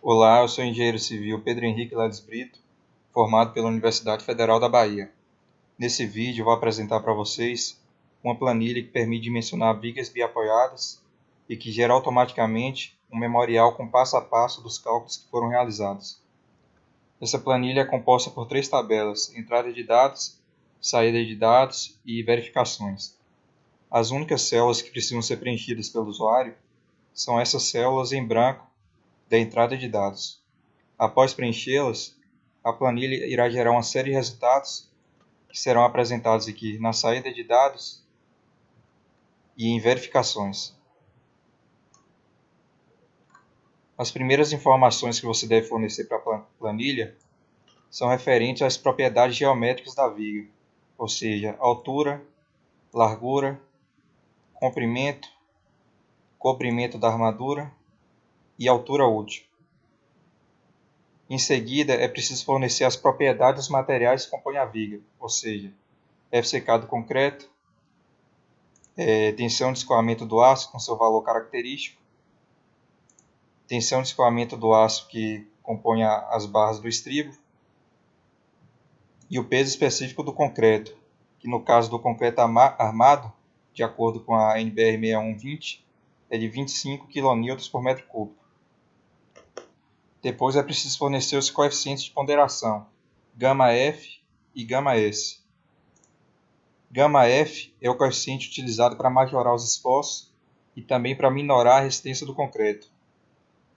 Olá, eu sou o engenheiro civil Pedro Henrique Leles Brito, formado pela Universidade Federal da Bahia. Nesse vídeo eu vou apresentar para vocês uma planilha que permite dimensionar vigas biapoiadas e que gera automaticamente um memorial com passo a passo dos cálculos que foram realizados. Essa planilha é composta por 3 tabelas: entrada de dados, saída de dados e verificações. As únicas células que precisam ser preenchidas pelo usuário são essas células em branco da entrada de dados. Após preenchê-las, a planilha irá gerar uma série de resultados que serão apresentados aqui na saída de dados e em verificações. As primeiras informações que você deve fornecer para a planilha são referentes às propriedades geométricas da viga, ou seja, altura, largura, comprimento, comprimento da armadura e altura útil. Em seguida, é preciso fornecer as propriedades dos materiais que compõem a viga, ou seja, FCK do concreto, tensão de escoamento do aço com seu valor característico, tensão de escoamento do aço que compõe as barras do estribo e o peso específico do concreto, que no caso do concreto armado, de acordo com a NBR 6120, é de 25 kN por metro cúbico. Depois é preciso fornecer os coeficientes de ponderação, γF e γS. γF é o coeficiente utilizado para majorar os esforços e também para minorar a resistência do concreto.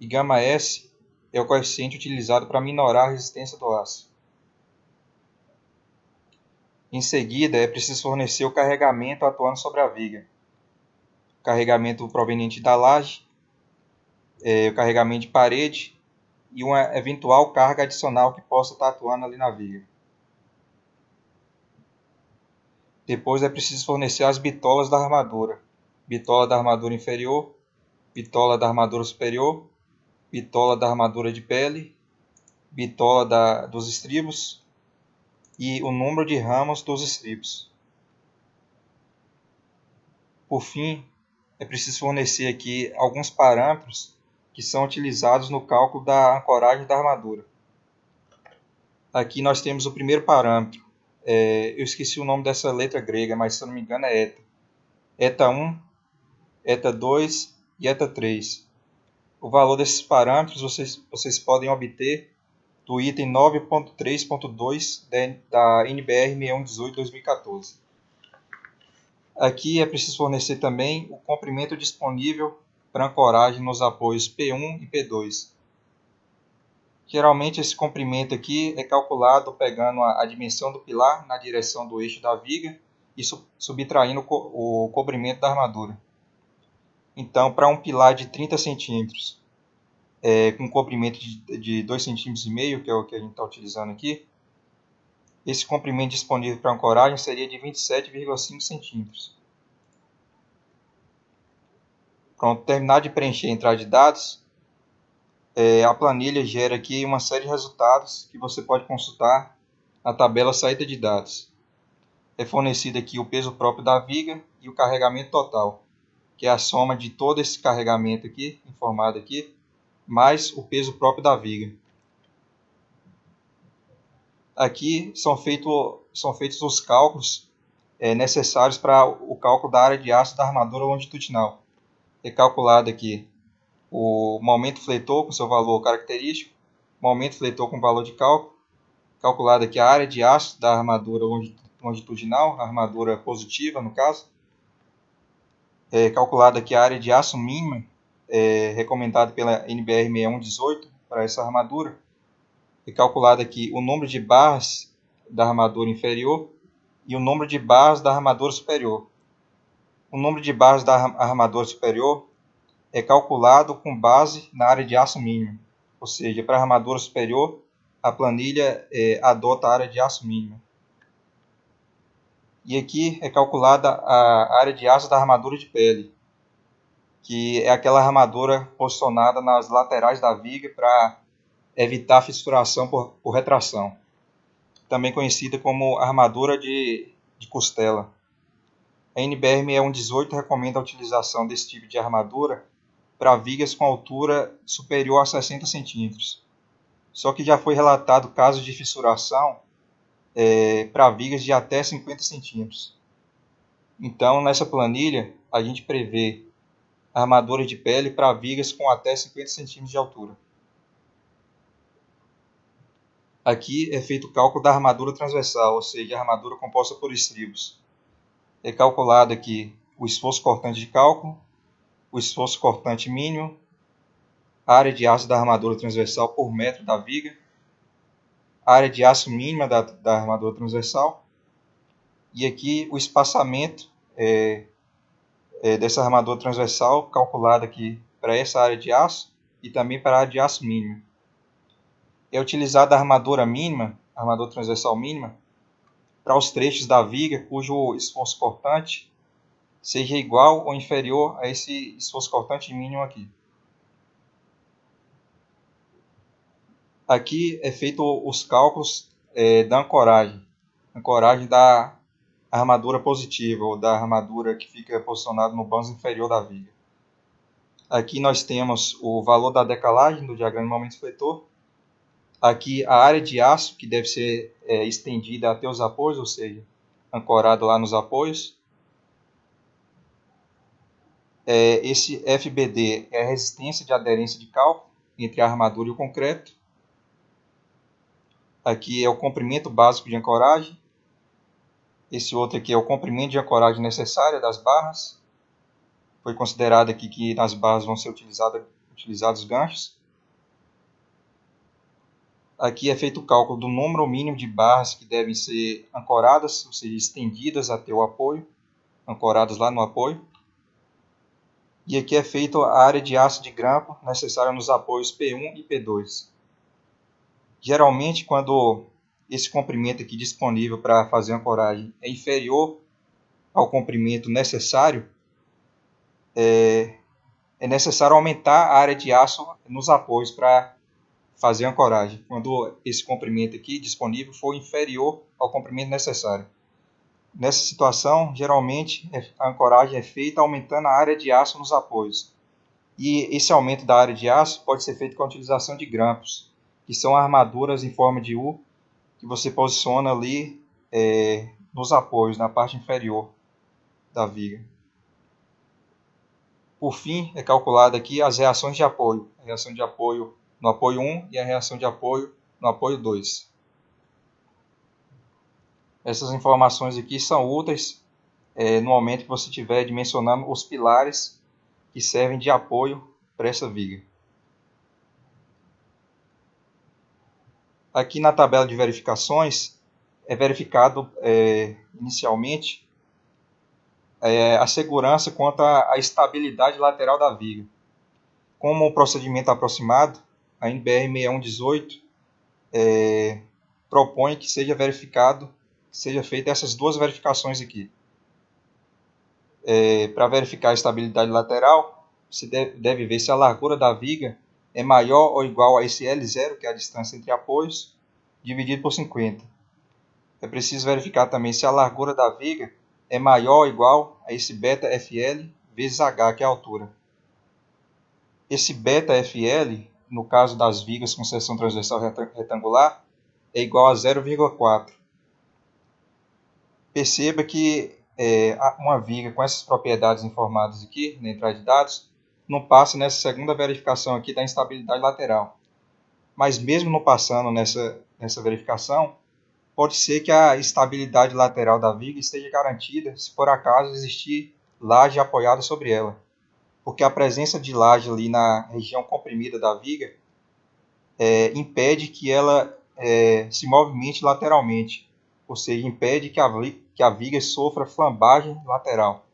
E γS é o coeficiente utilizado para minorar a resistência do aço. Em seguida, é preciso fornecer o carregamento atuando sobre a viga. O carregamento proveniente da laje, o carregamento de parede e uma eventual carga adicional que possa estar atuando ali na viga. Depois é preciso fornecer as bitolas da armadura. Bitola da armadura inferior, bitola da armadura superior, bitola da armadura de pele, bitola dos estribos e o número de ramos dos estribos. Por fim, é preciso fornecer aqui alguns parâmetros que são utilizados no cálculo da ancoragem da armadura. Aqui nós temos o primeiro parâmetro. Eu esqueci o nome dessa letra grega, mas se eu não me engano é eta. Eta 1, eta 2 e eta 3. O valor desses parâmetros vocês podem obter do item 9.3.2 da NBR 6118/2014. Aqui é preciso fornecer também o comprimento disponível para ancoragem nos apoios P1 e P2. Geralmente esse comprimento aqui é calculado pegando a dimensão do pilar na direção do eixo da viga e subtraindo o comprimento da armadura. Então, para um pilar de 30 cm, com comprimento de 2,5 cm, que é o que a gente está utilizando aqui, esse comprimento disponível para ancoragem seria de 27,5 cm. Pronto, terminar de preencher a entrada de dados, a planilha gera aqui uma série de resultados que você pode consultar na tabela saída de dados. É fornecido aqui o peso próprio da viga e o carregamento total, que é a soma de todo esse carregamento aqui, informado aqui, mais o peso próprio da viga. Aqui são feitos os cálculos necessários para o cálculo da área de aço da armadura longitudinal. É calculado aqui o momento fletor com seu valor característico, momento fletor com valor de cálculo, calculado aqui a área de aço da armadura longitudinal, a armadura positiva no caso, calculado aqui a área de aço mínima, recomendada pela NBR 6118 para essa armadura, é calculado aqui o número de barras da armadura inferior e o número de barras da armadura superior. O número de barras da armadura superior é calculado com base na área de aço mínima, ou seja, para a armadura superior, a planilha adota a área de aço mínima. E aqui é calculada a área de aço da armadura de pele, que é aquela armadura posicionada nas laterais da viga para evitar fissuração por retração, também conhecida como armadura de costela. A NBR 6118 recomenda a utilização desse tipo de armadura para vigas com altura superior a 60 centímetros. Só que já foi relatado casos de fissuração para vigas de até 50 centímetros. Então, nessa planilha, a gente prevê armadura de pele para vigas com até 50 centímetros de altura. Aqui é feito o cálculo da armadura transversal, ou seja, a armadura composta por estribos. É calculado aqui o esforço cortante de cálculo, o esforço cortante mínimo, a área de aço da armadura transversal por metro da viga, a área de aço mínima da armadura transversal, e aqui o espaçamento dessa armadura transversal, calculado aqui para essa área de aço e também para a área de aço mínima. É utilizada a armadura mínima, a armadura transversal mínima, para os trechos da viga cujo esforço cortante seja igual ou inferior a esse esforço cortante mínimo aqui. Aqui é feito os cálculos da ancoragem da armadura positiva ou da armadura que fica posicionada no banzo inferior da viga. Aqui nós temos o valor da decalagem do diagrama de momento fletor. Aqui a área de aço que deve ser estendida até os apoios, ou seja, ancorado lá nos apoios. Esse FBD é a resistência de aderência de cálculo entre a armadura e o concreto. Aqui é o comprimento básico de ancoragem. Esse outro aqui é o comprimento de ancoragem necessária das barras. Foi considerado aqui que nas barras vão ser utilizados ganchos. Aqui é feito o cálculo do número mínimo de barras que devem ser ancoradas, ou seja, estendidas até o apoio, ancoradas lá no apoio. E aqui é feita a área de aço de grampo necessária nos apoios P1 e P2. Geralmente, quando esse comprimento aqui disponível para fazer a ancoragem é inferior ao comprimento necessário, é necessário aumentar a área de aço nos apoios para fazer a ancoragem, quando esse comprimento aqui disponível for inferior ao comprimento necessário. Nessa situação, geralmente a ancoragem é feita aumentando a área de aço nos apoios. E esse aumento da área de aço pode ser feito com a utilização de grampos, que são armaduras em forma de U, que você posiciona ali nos apoios, na parte inferior da viga. Por fim, é calculada aqui as reações de apoio. A reação de apoio no apoio 1 e a reação de apoio no apoio 2. Essas informações aqui são úteis no momento que você estiver dimensionando os pilares que servem de apoio para essa viga. Aqui na tabela de verificações é verificado inicialmente a segurança quanto à estabilidade lateral da viga. Como o procedimento aproximado, a NBR 6118 propõe que seja feita essas duas verificações aqui. Para verificar a estabilidade lateral, você deve ver se a largura da viga é maior ou igual a esse L0, que é a distância entre apoios, dividido por 50. É preciso verificar também se a largura da viga é maior ou igual a esse βFL vezes H, que é a altura. Esse βFL, no caso das vigas com seção transversal retangular, é igual a 0,4. Perceba que uma viga com essas propriedades informadas aqui na entrada de dados não passa nessa segunda verificação aqui da instabilidade lateral. Mas mesmo não passando nessa verificação, pode ser que a estabilidade lateral da viga esteja garantida se por acaso existir laje apoiada sobre ela. Porque a presença de laje ali na região comprimida da viga impede que ela se movimente lateralmente, ou seja, impede que a viga sofra flambagem lateral.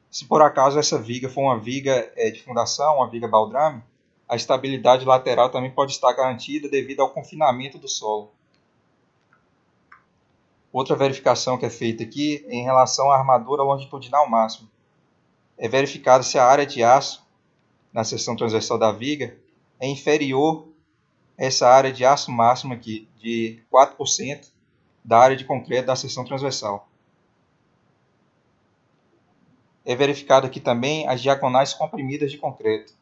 Se por acaso essa viga for uma viga de fundação, uma viga baldrame, a estabilidade lateral também pode estar garantida devido ao confinamento do solo. Outra verificação que é feita aqui é em relação à armadura longitudinal máxima. É verificado se a área de aço na seção transversal da viga é inferior a essa área de aço máxima aqui, de 4% da área de concreto da seção transversal. é verificado aqui também as diagonais comprimidas de concreto.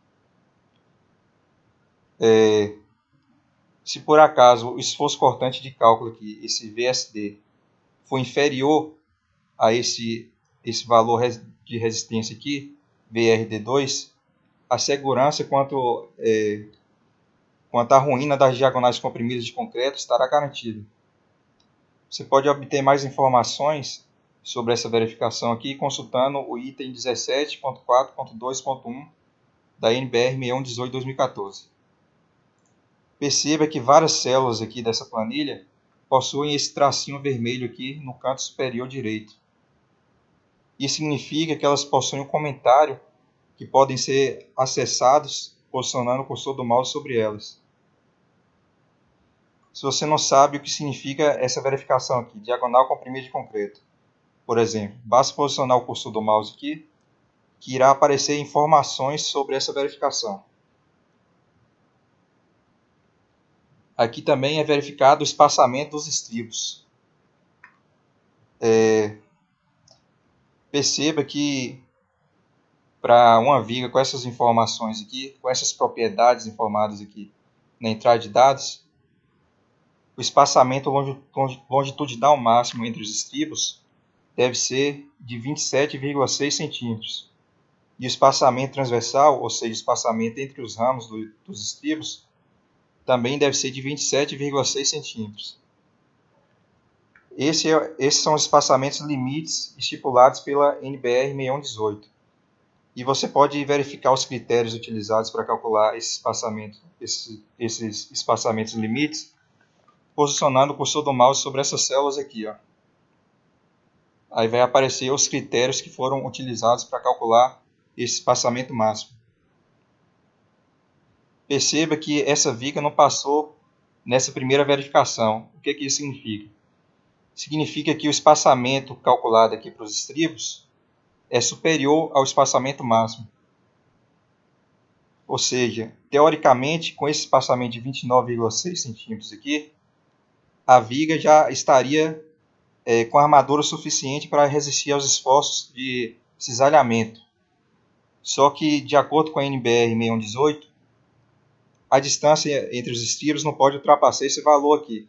Se por acaso o esforço cortante de cálculo aqui, esse VSD, for inferior a esse valor de resistência aqui, VRD2, a segurança quanto à ruína das diagonais comprimidas de concreto estará garantida. Você pode obter mais informações sobre essa verificação aqui consultando o item 17.4.2.1 da NBR 6118/2014. Perceba que várias células aqui dessa planilha possuem esse tracinho vermelho aqui no canto superior direito. Isso significa que elas possuem um comentário que podem ser acessados posicionando o cursor do mouse sobre elas. Se você não sabe o que significa essa verificação aqui, diagonal comprimida de concreto, por exemplo, basta posicionar o cursor do mouse aqui, que irá aparecer informações sobre essa verificação. Aqui também é verificado o espaçamento dos estribos. Perceba que para uma viga com essas informações aqui, com essas propriedades informadas aqui na entrada de dados, o espaçamento longitudinal máximo entre os estribos deve ser de 27,6 centímetros. E o espaçamento transversal, ou seja, o espaçamento entre os ramos dos estribos, também deve ser de 27,6 centímetros. Esses são os espaçamentos limites estipulados pela NBR 6118. E você pode verificar os critérios utilizados para calcular esses espaçamentos limites, posicionando o cursor do mouse sobre essas células aqui. Aí vai aparecer os critérios que foram utilizados para calcular esse espaçamento máximo. Perceba que essa viga não passou nessa primeira verificação. O que isso significa? Significa que o espaçamento calculado aqui para os estribos é superior ao espaçamento máximo. Ou seja, teoricamente, com esse espaçamento de 29,6 centímetros aqui, a viga já estaria com armadura suficiente para resistir aos esforços de cisalhamento. Só que, de acordo com a NBR 6118, a distância entre os estribos não pode ultrapassar esse valor aqui,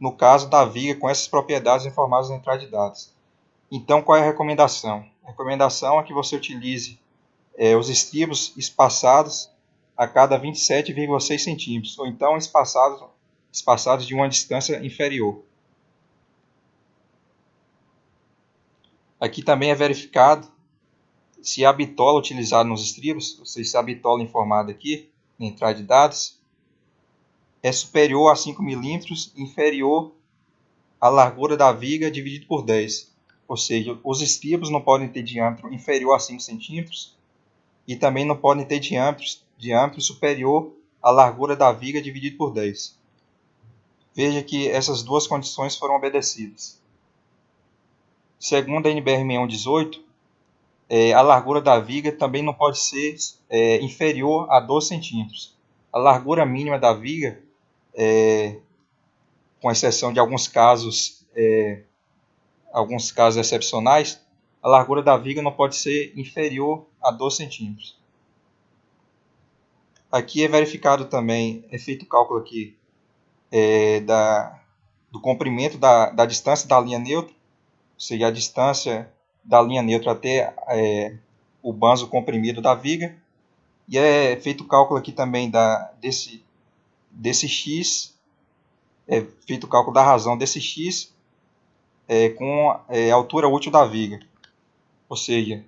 no caso da viga com essas propriedades informadas na entrada de dados. Então, qual é a recomendação? A recomendação é que você utilize os estribos espaçados a cada 27,6 centímetros, ou então espaçados de uma distância inferior. Aqui também é verificado se a bitola utilizada nos estribos, ou seja, se a bitola informada aqui na entrada de dados, é superior a 5 milímetros e inferior à largura da viga dividido por 10. Ou seja, os estribos não podem ter diâmetro inferior a 5 centímetros e também não podem ter diâmetro superior à largura da viga dividido por 10. Veja que essas duas condições foram obedecidas. Segundo a NBR 6118, a largura da viga também não pode ser inferior a 12 centímetros. A largura mínima da viga, com exceção de alguns casos excepcionais, a largura da viga não pode ser inferior a 12 centímetros. Aqui é verificado também, é feito o cálculo aqui do comprimento da distância da linha neutra, ou seja, a distância da linha neutra até o banzo comprimido da viga, e é feito o cálculo aqui também desse x, é feito o cálculo da razão desse x com a altura útil da viga, ou seja,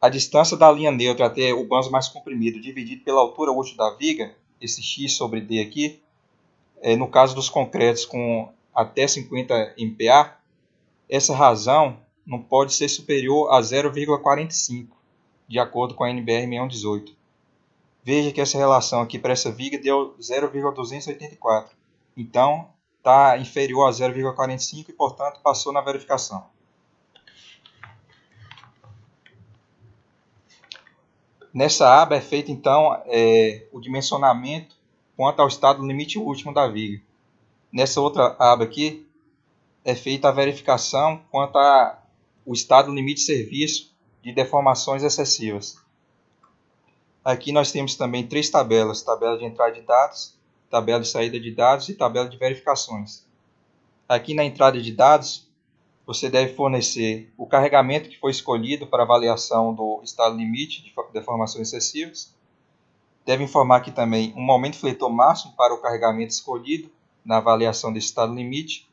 a distância da linha neutra até o banzo mais comprimido dividido pela altura útil da viga, esse x sobre d aqui, no caso dos concretos com até 50 MPa, essa razão não pode ser superior a 0,45, de acordo com a NBR 6118. Veja que essa relação aqui para essa viga deu 0,284. Então, está inferior a 0,45 e, portanto, passou na verificação. Nessa aba é feito, então, o dimensionamento quanto ao estado limite último da viga. Nessa outra aba aqui, é feita a verificação quanto ao o estado limite de serviço de deformações excessivas. Aqui nós temos também 3 tabelas: tabela de entrada de dados, tabela de saída de dados e tabela de verificações. Aqui na entrada de dados, você deve fornecer o carregamento que foi escolhido para avaliação do estado limite de deformações excessivas. Deve informar aqui também um momento fletor máximo para o carregamento escolhido na avaliação desse estado limite.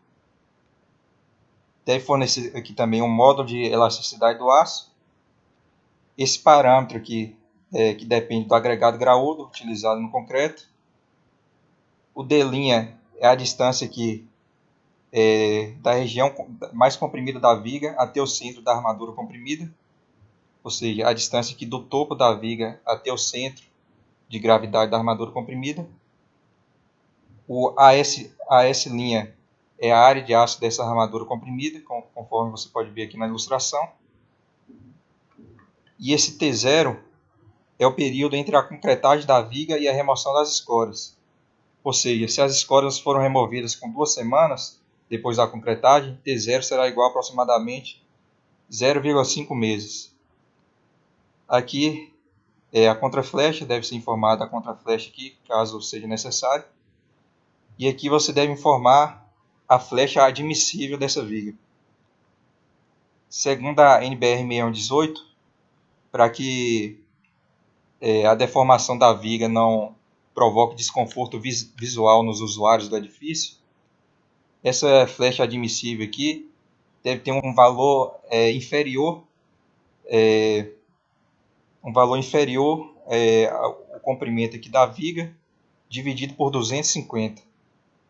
Deve fornecer aqui também um módulo de elasticidade do aço. Esse parâmetro aqui, que depende do agregado graúdo utilizado no concreto. O D' é a distância aqui da região mais comprimida da viga até o centro da armadura comprimida, ou seja, a distância aqui do topo da viga até o centro de gravidade da armadura comprimida. O AS' é a área de aço dessa armadura comprimida, conforme você pode ver aqui na ilustração. E esse T0 é o período entre a concretagem da viga e a remoção das escórias. Ou seja, se as escórias foram removidas com 2 semanas depois da concretagem, T0 será igual a aproximadamente 0,5 meses. Aqui a contraflecha, deve ser informada a contraflecha aqui, caso seja necessário. E aqui você deve informar a flecha admissível dessa viga. Segundo a NBR 6118, para que a deformação da viga não provoque desconforto visual nos usuários do edifício, essa flecha admissível aqui deve ter um valor inferior ao comprimento aqui da viga, dividido por 250.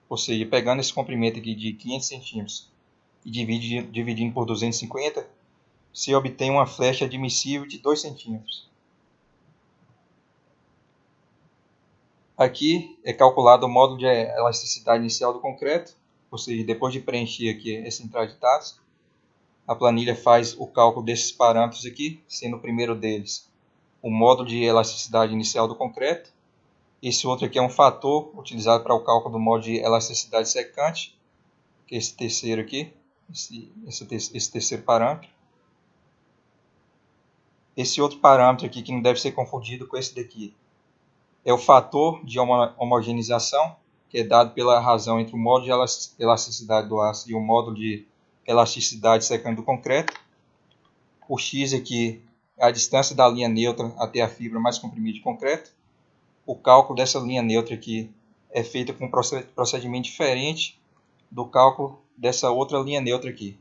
Ou seja, pegando esse comprimento aqui de 500 centímetros e dividindo por 250, se obtém uma flecha admissível de 2 centímetros. Aqui é calculado o módulo de elasticidade inicial do concreto, ou seja, depois de preencher aqui essa entrada de dados, a planilha faz o cálculo desses parâmetros aqui, sendo o primeiro deles o módulo de elasticidade inicial do concreto. Esse outro aqui é um fator utilizado para o cálculo do módulo de elasticidade secante, que é esse terceiro aqui, esse terceiro parâmetro. Esse outro parâmetro aqui, que não deve ser confundido com esse daqui, é o fator de homogeneização, que é dado pela razão entre o módulo de elasticidade do aço e o módulo de elasticidade secante do concreto. O X aqui é a distância da linha neutra até a fibra mais comprimida de concreto. O cálculo dessa linha neutra aqui é feito com um procedimento diferente do cálculo dessa outra linha neutra aqui.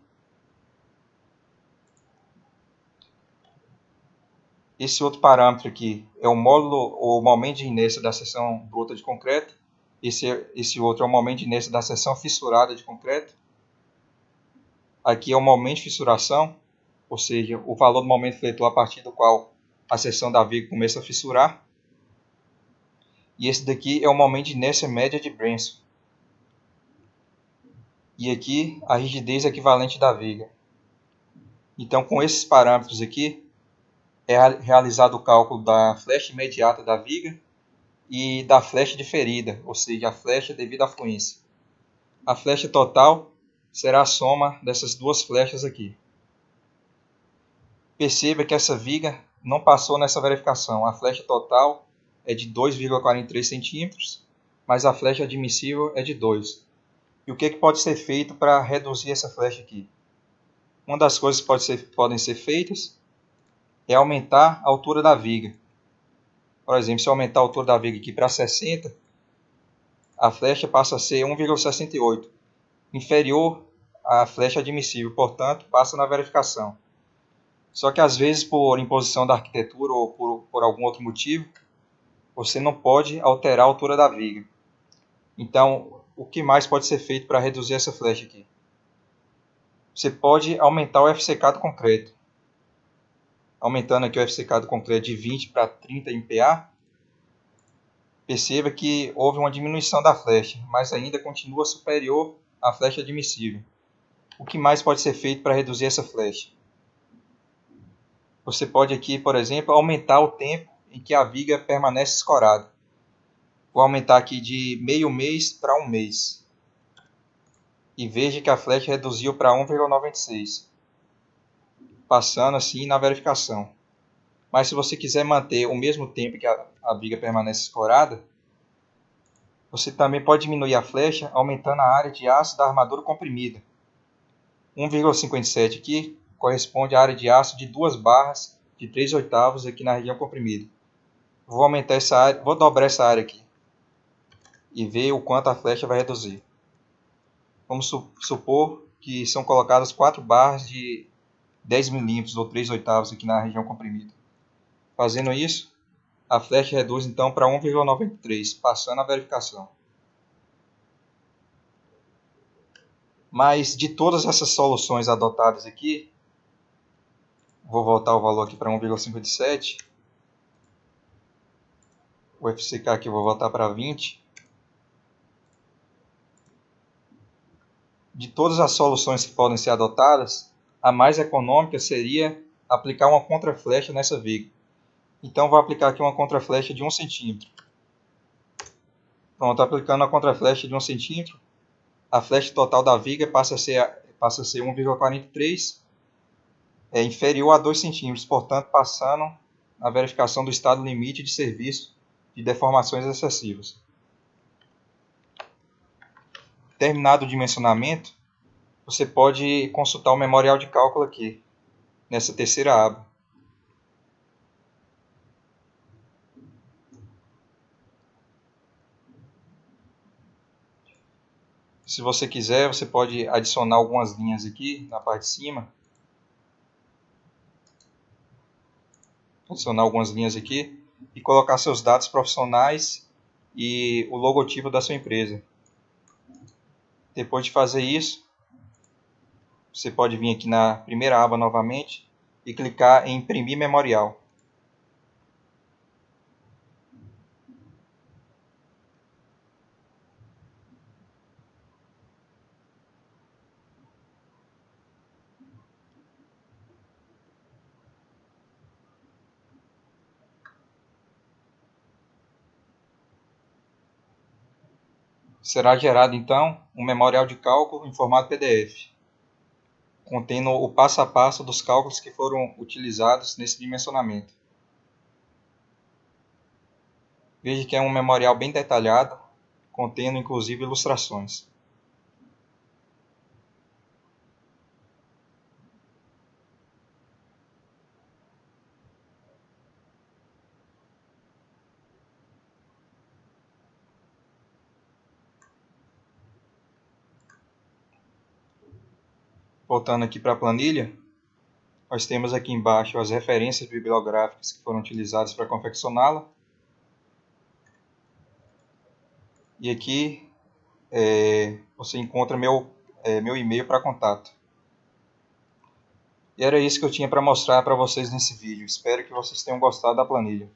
Esse outro parâmetro aqui é o módulo ou momento de inércia da seção bruta de concreto. Esse outro é o momento de inércia da seção fissurada de concreto. Aqui é o momento de fissuração, ou seja, o valor do momento fletor a partir do qual a seção da viga começa a fissurar. E esse daqui é o momento de inércia média de Brenso. E aqui a rigidez equivalente da viga. Então, com esses parâmetros aqui, é realizado o cálculo da flecha imediata da viga e da flecha diferida, ou seja, a flecha devido à fluência. A flecha total será a soma dessas duas flechas aqui. Perceba que essa viga não passou nessa verificação. A flecha total é de 2,43 centímetros, mas a flecha admissível é de 2. E o que pode ser feito para reduzir essa flecha aqui? Uma das coisas que podem ser feitas é aumentar a altura da viga. Por exemplo, se eu aumentar a altura da viga aqui para 60, a flecha passa a ser 1,68, inferior à flecha admissível, portanto, passa na verificação. Só que às vezes, por imposição da arquitetura ou por algum outro motivo, você não pode alterar a altura da viga. Então, o que mais pode ser feito para reduzir essa flecha aqui? Você pode aumentar o FCK do concreto. Aumentando aqui o FCK do concreto de 20 para 30 MPa, perceba que houve uma diminuição da flecha, mas ainda continua superior à flecha admissível. O que mais pode ser feito para reduzir essa flecha? Você pode aqui, por exemplo, aumentar o tempo em que a viga permanece escorada. Vou aumentar aqui de meio mês para 1 mês. E veja que a flecha reduziu para 1,96. passando assim na verificação. Mas se você quiser manter o mesmo tempo que a viga permanece escorada, você também pode diminuir a flecha aumentando a área de aço da armadura comprimida. 1,57 aqui corresponde à área de aço de 2 barras de 3/8 aqui na região comprimida. Vou aumentar essa área, vou dobrar essa área aqui e ver o quanto a flecha vai reduzir. Vamos supor que são colocadas 4 barras de 10 milímetros ou 3/8 aqui na região comprimida. Fazendo isso, a flecha reduz então para 1,93, passando a verificação. Mas de todas essas soluções adotadas aqui, vou voltar o valor aqui para 1,57. O FCK aqui eu vou voltar para 20. De todas as soluções que podem ser adotadas, a mais econômica seria aplicar uma contraflecha nessa viga. Então vou aplicar aqui uma contraflecha de 1 centímetro. Pronto, aplicando a contraflecha de 1 centímetro, a flecha total da viga passa a ser 1,43, inferior a 2 centímetros, portanto passando a verificação do estado limite de serviço de deformações excessivas. Terminado o dimensionamento, você pode consultar o memorial de cálculo aqui, nessa terceira aba. Se você quiser, você pode adicionar algumas linhas aqui na parte de cima. Adicionar algumas linhas aqui e colocar seus dados profissionais e o logotipo da sua empresa. Depois de fazer isso, você pode vir aqui na primeira aba novamente e clicar em imprimir memorial. Será gerado então um memorial de cálculo em formato PDF, contendo o passo a passo dos cálculos que foram utilizados nesse dimensionamento. Veja que é um memorial bem detalhado, contendo inclusive ilustrações. Voltando aqui para a planilha, nós temos aqui embaixo as referências bibliográficas que foram utilizadas para confeccioná-la. E aqui você encontra meu e-mail para contato. E era isso que eu tinha para mostrar para vocês nesse vídeo. Espero que vocês tenham gostado da planilha.